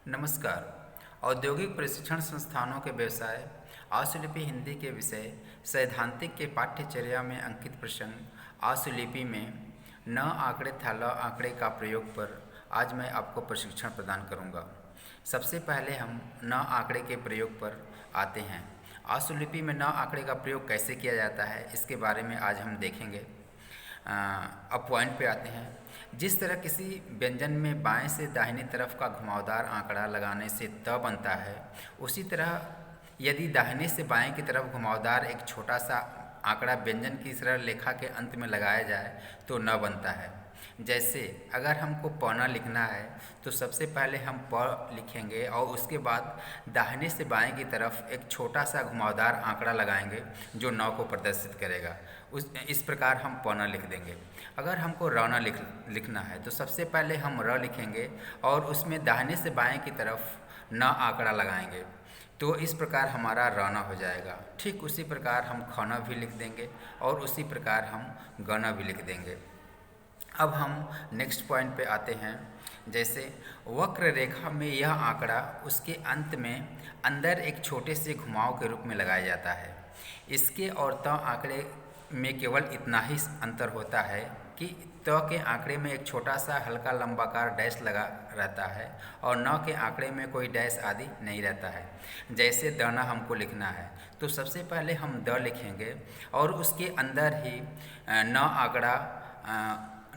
नमस्कार। औद्योगिक प्रशिक्षण संस्थानों के व्यवसाय आशुलिपि हिंदी के विषय सैद्धांतिक के पाठ्यचर्या में अंकित प्रसंग आशुलिपि में न आंकड़े था ल आंकड़े का प्रयोग पर आज मैं आपको प्रशिक्षण प्रदान करूंगा। सबसे पहले हम न आंकड़े के प्रयोग पर आते हैं। आशुलिपि में न आंकड़े का प्रयोग कैसे किया जाता है इसके बारे में आज हम देखेंगे। अब पॉइंट पे आते हैं। जिस तरह किसी व्यंजन में बाएं से दाहिनी तरफ का घुमावदार आंकड़ा लगाने से त बनता है, उसी तरह यदि दाहिने से बाएं की तरफ घुमावदार एक छोटा सा आंकड़ा व्यंजन की सरल रेखा के अंत में लगाया जाए तो न बनता है। जैसे अगर हमको पौना लिखना है तो सबसे पहले हम प लिखेंगे और उसके बाद दाहिने से बाएं की तरफ एक छोटा सा घुमावदार आंकड़ा लगाएंगे जो नौ को प्रदर्शित करेगा। इस प्रकार हम पौना लिख देंगे। अगर हमको रौना लिखना है तो सबसे पहले हम र लिखेंगे और उसमें दाहिने से बाएं की तरफ न आंकड़ा लगाएंगे, तो इस प्रकार हमारा रौना हो जाएगा। ठीक उसी प्रकार हम खौना भी लिख देंगे और उसी प्रकार हम गौना भी लिख देंगे। अब हम नेक्स्ट पॉइंट पे आते हैं। जैसे वक्र रेखा में यह आंकड़ा उसके अंत में अंदर एक छोटे से घुमाव के रूप में लगाया जाता है। इसके और त आंकड़े में केवल इतना ही अंतर होता है कि त के आंकड़े में एक छोटा सा हल्का लंबाकार डैश लगा रहता है और न के आंकड़े में कोई डैश आदि नहीं रहता है। जैसे दाना हमको लिखना है तो सबसे पहले हम द लिखेंगे और उसके अंदर ही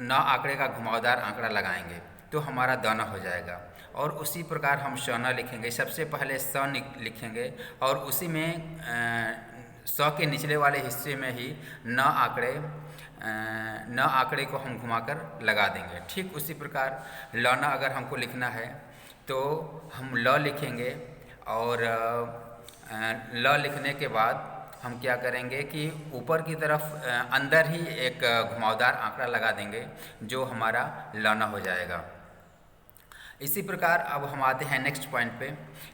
न आंकड़े का घुमावदार आंकड़ा लगाएंगे तो हमारा दाना हो जाएगा। और उसी प्रकार हम शौना लिखेंगे। सबसे पहले स लिखेंगे और उसी में स के निचले वाले हिस्से में ही न आंकड़े को हम घुमाकर लगा देंगे। ठीक उसी प्रकार लौना अगर हमको लिखना है तो हम ल लिखेंगे और ल लिखने के बाद हम क्या करेंगे कि ऊपर की तरफ अंदर ही एक घुमावदार आंकड़ा लगा देंगे जो हमारा लौना हो जाएगा। इसी प्रकार अब हम आते हैं नेक्स्ट पॉइंट पे।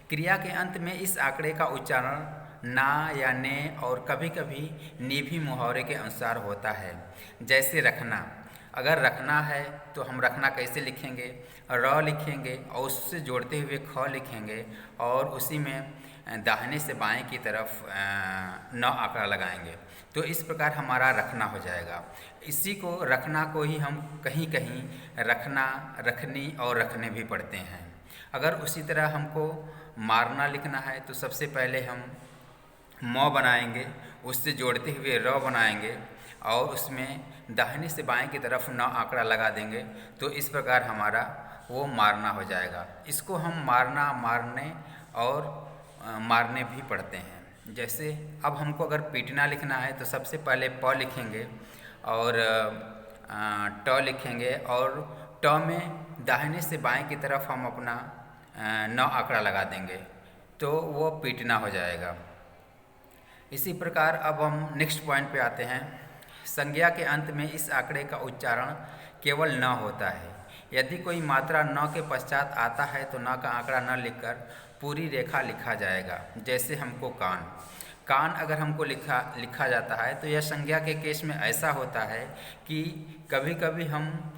क्रिया के अंत में इस आंकड़े का उच्चारण ना या ने और कभी कभी नी भी मुहावरे के अनुसार होता है। जैसे रखना, अगर रखना है तो हम रखना कैसे लिखेंगे? र लिखेंगे और उससे जोड़ते हुए ख लिखेंगे और उसी में दाहिने से बाएं की तरफ न आंकड़ा लगाएंगे, तो इस प्रकार हमारा रखना हो जाएगा। इसी को रखना को ही हम कहीं कहीं रखना, रखनी और रखने भी पढ़ते हैं। अगर उसी तरह हमको मारना लिखना है तो सबसे पहले हम म बनाएंगे, उससे जोड़ते हुए र बनाएंगे और उसमें दाहिने से बाएं की तरफ न आंकड़ा लगा देंगे, तो इस प्रकार हमारा वो मारना हो जाएगा। इसको हम मारना, मारने और मारने भी पढ़ते हैं। जैसे अब हमको अगर पीटना लिखना है तो सबसे पहले प लिखेंगे और ट लिखेंगे और ट में दाहिने से बाएं की तरफ हम अपना न आंकड़ा लगा देंगे, तो वो पीटना हो जाएगा। इसी प्रकार अब हम नेक्स्ट पॉइंट पे आते हैं। संज्ञा के अंत में इस आंकड़े का उच्चारण केवल न होता है। यदि कोई मात्रा न के पश्चात आता है तो न का आंकड़ा न लिखकर पूरी रेखा लिखा जाएगा। जैसे हमको कान अगर हमको लिखा जाता है तो यह संज्ञा के केस में ऐसा होता है कि कभी कभी हम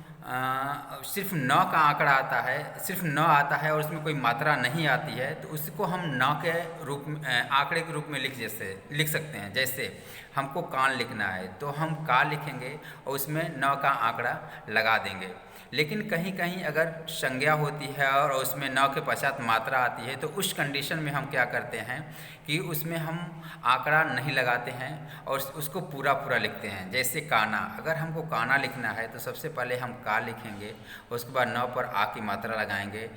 सिर्फ न का आंकड़ा आता है, सिर्फ न आता है और उसमें कोई मात्रा नहीं आती है, तो उसको हम न के रूप में आंकड़े के रूप में लिख सकते हैं। जैसे हमको कान लिखना है तो हम का लिखेंगे और उसमें न का आंकड़ा लगा देंगे। लेकिन कहीं कहीं अगर संज्ञा होती है और उसमें न के पश्चात मात्रा आती है तो उस कंडीशन में हम क्या करते हैं कि उसमें हम आंकड़ा नहीं लगाते हैं और उसको पूरा पूरा लिखते हैं। जैसे काना, अगर हमको काना लिखना है तो सबसे पहले हम का लिखेंगे, उसके बाद न पर आ की मात्रा लगाएंगे,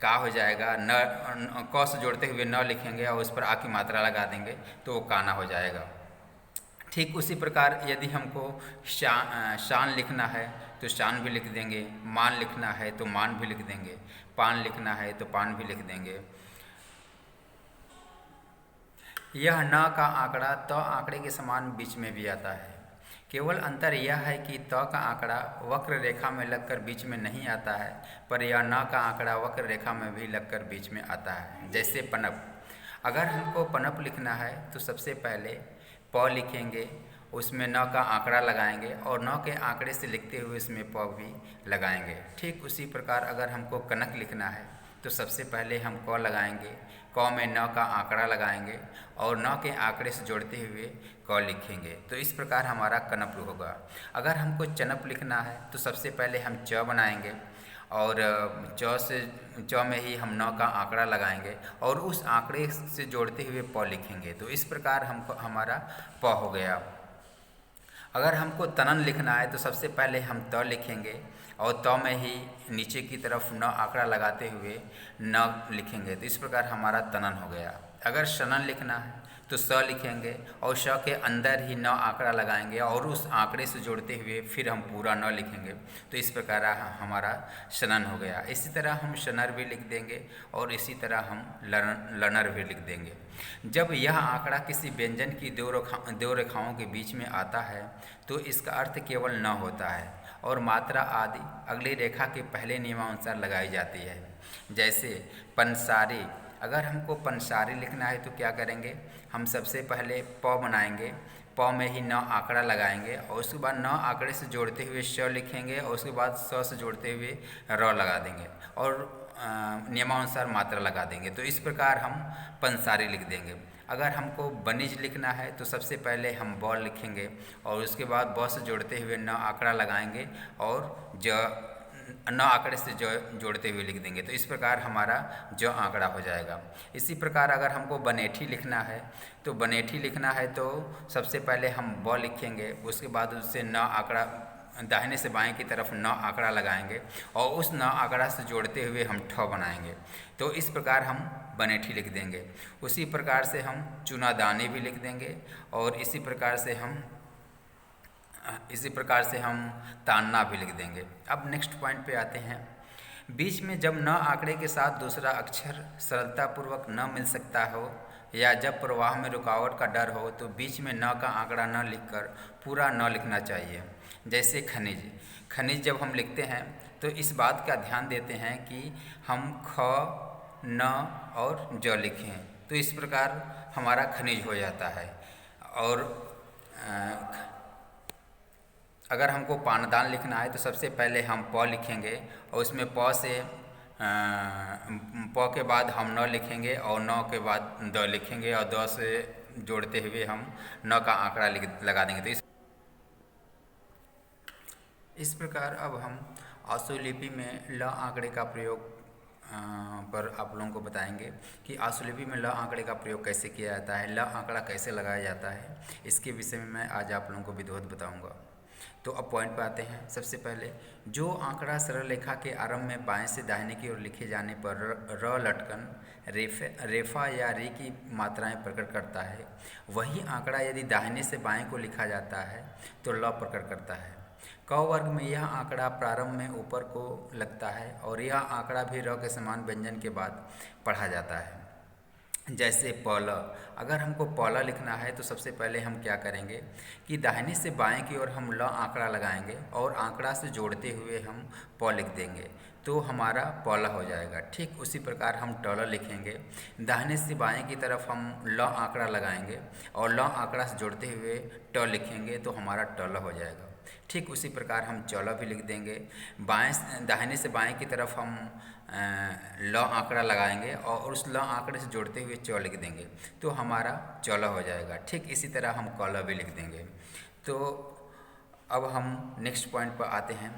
का हो जाएगा। न क से जोड़ते हुए न लिखेंगे और उस पर आ की मात्रा लगा देंगे तो वो काना हो जाएगा। ठीक उसी प्रकार यदि हमको शान लिखना है तो शान भी लिख देंगे, मान लिखना है तो मान भी लिख देंगे, पान लिखना है तो पान भी लिख देंगे। यह न का आंकड़ा त आंकड़े के समान बीच में भी आता है। केवल अंतर यह है कि त का आंकड़ा वक्र रेखा में लगकर बीच में नहीं आता है, पर यह न का आंकड़ा वक्र रेखा में भी लगकर बीच में आता है। जैसे पनप, अगर हमको पनप लिखना है तो सबसे पहले प लिखेंगे, उसमें न का आंकड़ा लगाएंगे और न के आंकड़े से लिखते हुए उसमें प भी लगाएंगे। ठीक उसी प्रकार अगर हमको कनक लिखना है तो सबसे पहले हम क लगाएंगे, क में न का आंकड़ा लगाएंगे और न के आंकड़े से जोड़ते हुए क लिखेंगे। तो इस प्रकार हमारा कनप होगा। अगर हमको चनप लिखना है तो सबसे पहले हम च बनाएंगे और च में ही हम न का आंकड़ा लगाएंगे और उस आंकड़े से जोड़ते हुए प लिखेंगे। तो इस प्रकार हमको हमारा प हो गया। अगर हमको तनन लिखना है तो सबसे पहले हम त लिखेंगे और त में ही नीचे की तरफ न आंकड़ा लगाते हुए न लिखेंगे। तो इस प्रकार हमारा तनन हो गया। अगर शनन लिखना है तो स लिखेंगे और श के अंदर ही न आंकड़ा लगाएंगे और उस आंकड़े से जोड़ते हुए फिर हम पूरा न लिखेंगे। तो इस प्रकार हमारा शनन हो गया। इसी तरह हम शनर भी लिख देंगे और इसी तरह हम लनर भी लिख देंगे। जब यह आंकड़ा किसी व्यंजन की दो रेखाओं के बीच में आता है तो इसका अर्थ केवल न होता है और मात्रा आदि अगली रेखा के पहले नियमानुसार लगाई जाती है। जैसे पंसारी, अगर हमको पंसारी लिखना है तो क्या करेंगे, हम सबसे पहले प बनाएंगे, प में ही न आंकड़ा लगाएंगे और उसके बाद न आंकड़े से जोड़ते हुए श लिखेंगे और उसके बाद स से जोड़ते हुए र लगा देंगे और नियमानुसार मात्रा लगा देंगे। तो इस प्रकार हम पंसारी लिख देंगे। अगर हमको बनिज लिखना है तो सबसे पहले हम ब लिखेंगे और उसके बाद ब से जोड़ते हुए न आंकड़ा लगाएंगे और न आंकड़े से जोड़ते हुए लिख देंगे। तो इस प्रकार हमारा आंकड़ा हो जाएगा। इसी प्रकार अगर हमको बनेठी लिखना है तो बनेठी लिखना है तो सबसे पहले हम ब लिखेंगे, उसके बाद उससे न आंकड़ा दाहिने से बाएं की तरफ न आंकड़ा लगाएंगे और उस न आंकड़ा से जोड़ते हुए हम ठ बनाएंगे। तो इस प्रकार हम बनेठी लिख देंगे। उसी प्रकार से हम चुनादानी भी लिख देंगे और इसी प्रकार से हम तान्ना भी लिख देंगे। अब नेक्स्ट पॉइंट पे आते हैं। बीच में जब न आंकड़े के साथ दूसरा अक्षर सरलतापूर्वक न मिल सकता हो या जब प्रवाह में रुकावट का डर हो तो बीच में न का आंकड़ा न लिखकर पूरा न लिखना चाहिए। जैसे खनिज जब हम लिखते हैं तो इस बात का ध्यान देते हैं कि हम ख, न और ज लिखें। तो इस प्रकार हमारा खनिज हो जाता है। और अगर हमको पानदान लिखना है तो सबसे पहले हम प लिखेंगे और उसमें प के बाद हम न लिखेंगे और न के बाद द लिखेंगे और द से जोड़ते हुए हम न का आंकड़ा लगा देंगे। तो इस प्रकार अब हम आशुलिपि में ल आंकड़े का प्रयोग पर आप लोगों को बताएंगे कि आशुलिपि में ल आंकड़े का प्रयोग कैसे किया जाता है, ल आंकड़ा कैसे लगाया जाता है। इसके विषय में मैं आज आप लोगों को विधिवत बताऊंगा। तो अब पॉइंट पर आते हैं। सबसे पहले जो आंकड़ा सरल रेखा के आरंभ में बाएं से दाहिने की ओर लिखे जाने पर र लटकन रेफा या रे की मात्राएं प्रकट करता है, वही आंकड़ा यदि दाहिने से बाएं को लिखा जाता है तो ल प्रकट करता है। क वर्ग में यह आंकड़ा प्रारंभ में ऊपर को लगता है और यह आंकड़ा भी र के समान व्यंजन के बाद पढ़ा जाता है। जैसे पल, अगर हमको पल लिखना है तो सबसे पहले हम क्या करेंगे कि दाहिने से बाएं की ओर हम ल आंकड़ा लगाएंगे और आंकड़ा से जोड़ते हुए हम प लिख देंगे तो हमारा पल हो जाएगा। ठीक उसी प्रकार हम टल लिखेंगे, दाहिने से बाएं की तरफ हम ल आंकड़ा लगाएंगे और ल आंकड़ा से जोड़ते हुए ट लिखेंगे तो हमारा टल हो जाएगा। ठीक उसी प्रकार हम चौला भी लिख देंगे, दाहिने से बाएं की तरफ हम ल आंकड़ा लगाएंगे और उस ल आंकड़े से जोड़ते हुए चौ लिख देंगे तो हमारा चौला हो जाएगा। ठीक इसी तरह हम कौला भी लिख देंगे। तो अब हम नेक्स्ट पॉइंट पर आते हैं।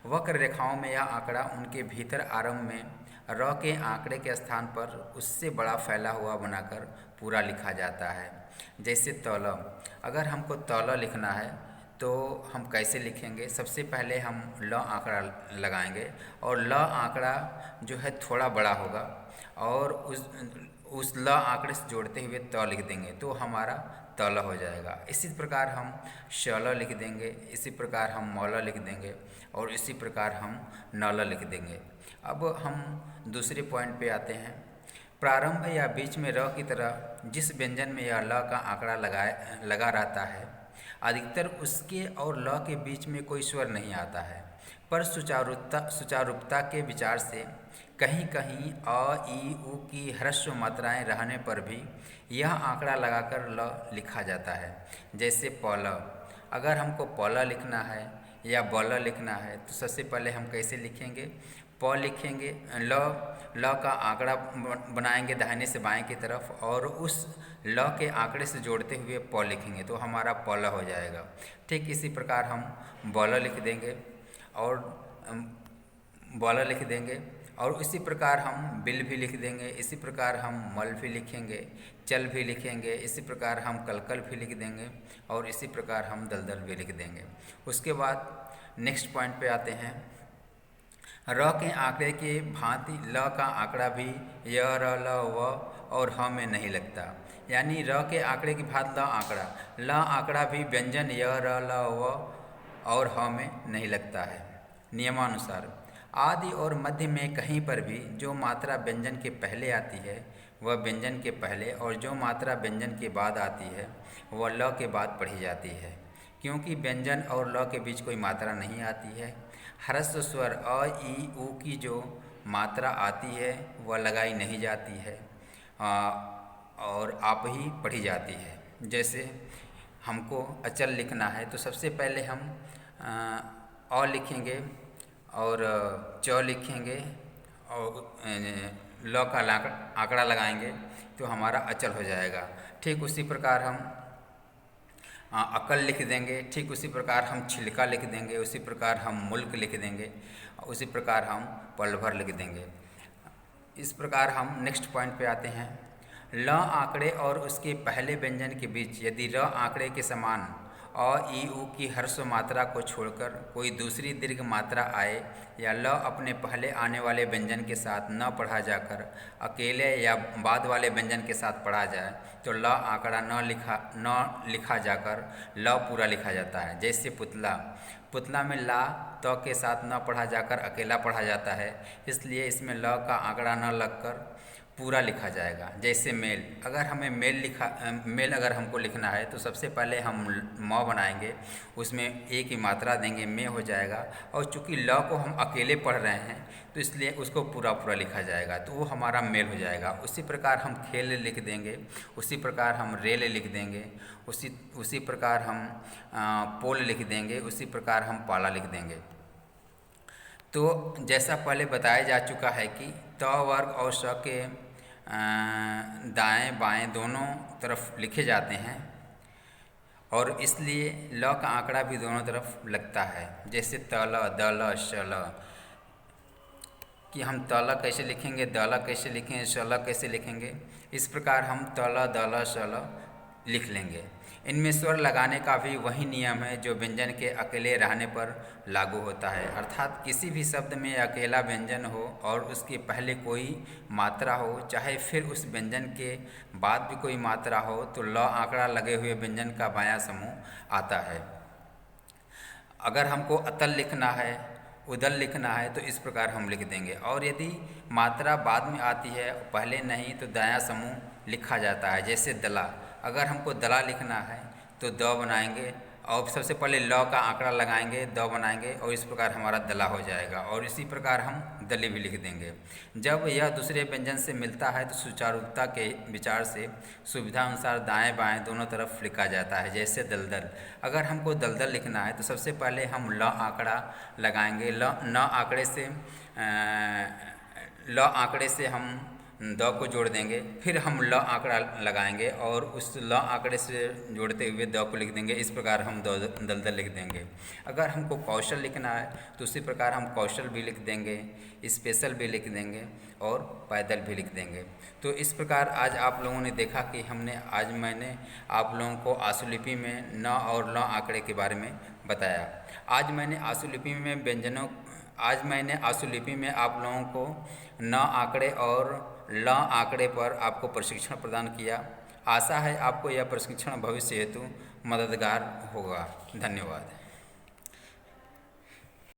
वक्र रेखाओं में यह आंकड़ा उनके भीतर आरंभ में र के आंकड़े के स्थान पर उससे बड़ा फैला हुआ बनाकर पूरा लिखा जाता है। जैसे तौल, अगर हमको तौल लिखना है तो हम कैसे लिखेंगे, सबसे पहले हम ल आंकड़ा लगाएंगे और ल आंकड़ा जो है थोड़ा बड़ा होगा और उस ल आंकड़े से जोड़ते हुए त लिख देंगे तो हमारा तल हो जाएगा। इसी प्रकार हम शल लिख देंगे, इसी प्रकार हम मौल लिख देंगे और इसी प्रकार हम नल लिख देंगे। अब हम दूसरे पॉइंट पे आते हैं। प्रारंभ या बीच में र की तरह जिस व्यंजन में यह ल का आंकड़ा लगा रहता है अधिकतर उसके और ल के बीच में कोई स्वर नहीं आता है, पर सुचारुता के विचार से कहीं कहीं अ, ई, उ की ह्रस्व मात्राएं रहने पर भी यह आंकड़ा लगाकर ल लिखा जाता है। जैसे पौल, अगर हमको पौला लिखना है या बौला लिखना है तो सबसे पहले हम कैसे लिखेंगे, प लिखेंगे, ल का आंकड़ा बनाएंगे दाहिने से बाएं की तरफ और उस ल के आंकड़े से जोड़ते हुए प लिखेंगे तो हमारा पल हो जाएगा। ठीक इसी प्रकार हम बल लिख देंगे और बल लिख देंगे और इसी प्रकार हम बिल भी लिख देंगे, इसी प्रकार हम मल भी लिखेंगे, चल भी लिखेंगे, इसी प्रकार हम कलकल भी लिख देंगे और इसी प्रकार हम दलदल भी लिख देंगे। उसके बाद नेक्स्ट पॉइंट पे आते हैं। र के आंकड़े के भांति ल का आंकड़ा भी य, र, ल, व और ह में नहीं लगता, यानी र के आंकड़े की भांति ल आंकड़ा भी व्यंजन य, र, ल, व और ह में नहीं लगता है। नियमानुसार आदि और मध्य में कहीं पर भी जो मात्रा व्यंजन के पहले आती है वह व्यंजन के पहले और जो मात्रा व्यंजन के बाद आती है वह ल के बाद पढ़ी जाती है, क्योंकि व्यंजन और ल के बीच कोई मात्रा नहीं आती है। ह्रस्व स्वर अ, ई, उ की जो मात्रा आती है वह लगाई नहीं जाती है और आप ही पढ़ी जाती है। जैसे हमको अचल लिखना है तो सबसे पहले हम अ लिखेंगे और च लिखेंगे और ल का आंकड़ा लगाएंगे तो हमारा अचल हो जाएगा। ठीक उसी प्रकार हम अकल लिख देंगे, ठीक उसी प्रकार हम छिलका लिख देंगे, उसी प्रकार हम मुल्क लिख देंगे, उसी प्रकार हम पल भर लिख देंगे। इस प्रकार हम नेक्स्ट पॉइंट पे आते हैं। ल आंकड़े और उसके पहले व्यंजन के बीच यदि र आंकड़े के समान अ, ई, उ की ह्रस्व मात्रा को छोड़कर कोई दूसरी दीर्घ मात्रा आए या ल अपने पहले आने वाले व्यंजन के साथ न पढ़ा जाकर अकेले या बाद वाले व्यंजन के साथ पढ़ा जाए तो ल आंकड़ा न लिखा जाकर ल पूरा लिखा जाता है। जैसे पुतला में ला त के साथ न पढ़ा जाकर अकेला पढ़ा जाता है, इसलिए इसमें ल का आंकड़ा न लगकर पूरा लिखा जाएगा। जैसे मेल, अगर हमें मेल अगर हमको लिखना है तो सबसे पहले हम म बनाएंगे, उसमें ए की मात्रा देंगे, में हो जाएगा और चूंकि ल को हम अकेले पढ़ रहे हैं तो इसलिए उसको पूरा लिखा जाएगा तो वो हमारा मेल हो जाएगा। उसी प्रकार हम खेल लिख देंगे, उसी प्रकार हम रेल लिख देंगे, उसी प्रकार हम पोल लिख देंगे, उसी प्रकार हम पाला लिख देंगे। तो जैसा पहले बताया जा चुका है कि त वर्ग और स के दाएं बाएं दोनों तरफ लिखे जाते हैं और इसलिए ल का आंकड़ा भी दोनों तरफ लगता है। जैसे तल, दल, शल कि हम तल कैसे लिखेंगे, दल कैसे लिखेंगे, शल कैसे लिखेंगे, इस प्रकार हम तल, दल, शल लिख लेंगे। इनमें स्वर लगाने का भी वही नियम है जो व्यंजन के अकेले रहने पर लागू होता है, अर्थात किसी भी शब्द में अकेला व्यंजन हो और उसके पहले कोई मात्रा हो, चाहे फिर उस व्यंजन के बाद भी कोई मात्रा हो, तो ल आंकड़ा लगे हुए व्यंजन का बायां समूह आता है। अगर हमको अतल लिखना है, उदल लिखना है तो इस प्रकार हम लिख देंगे और यदि मात्रा बाद में आती है पहले नहीं तो दायां समूह लिखा जाता है। जैसे दला, अगर हमको दला लिखना है तो द बनाएंगे और सबसे पहले ल का आंकड़ा लगाएंगे, द बनाएंगे और इस प्रकार हमारा दला हो जाएगा और इसी प्रकार हम दली भी लिख देंगे। जब यह दूसरे व्यंजन से मिलता है तो सुचारुता के विचार से सुविधा अनुसार दाएं बाएं दोनों तरफ लिखा जाता है। जैसे दलदल, अगर हमको दलदल लिखना है तो सबसे पहले हम ल आंकड़ा लगाएंगे, ल आंकड़े से हम द को जोड़ देंगे, फिर हम ल आंकड़ा लगाएंगे और उस ल आंकड़े से जोड़ते हुए द को लिख देंगे। इस प्रकार हम दलदल लिख देंगे। अगर हमको कौशल लिखना है तो उसी प्रकार हम कौशल भी लिख देंगे, स्पेशल भी लिख देंगे और पैदल भी लिख देंगे। तो इस प्रकार आज आप लोगों ने देखा कि मैंने आप लोगों को आशुलिपि में न और ल आंकड़े के बारे में बताया। आज मैंने आशुलिपि में आप लोगों को न आंकड़े और ल आंकड़े पर आपको प्रशिक्षण प्रदान किया। आशा है आपको यह प्रशिक्षण भविष्य हेतु मददगार होगा। धन्यवाद।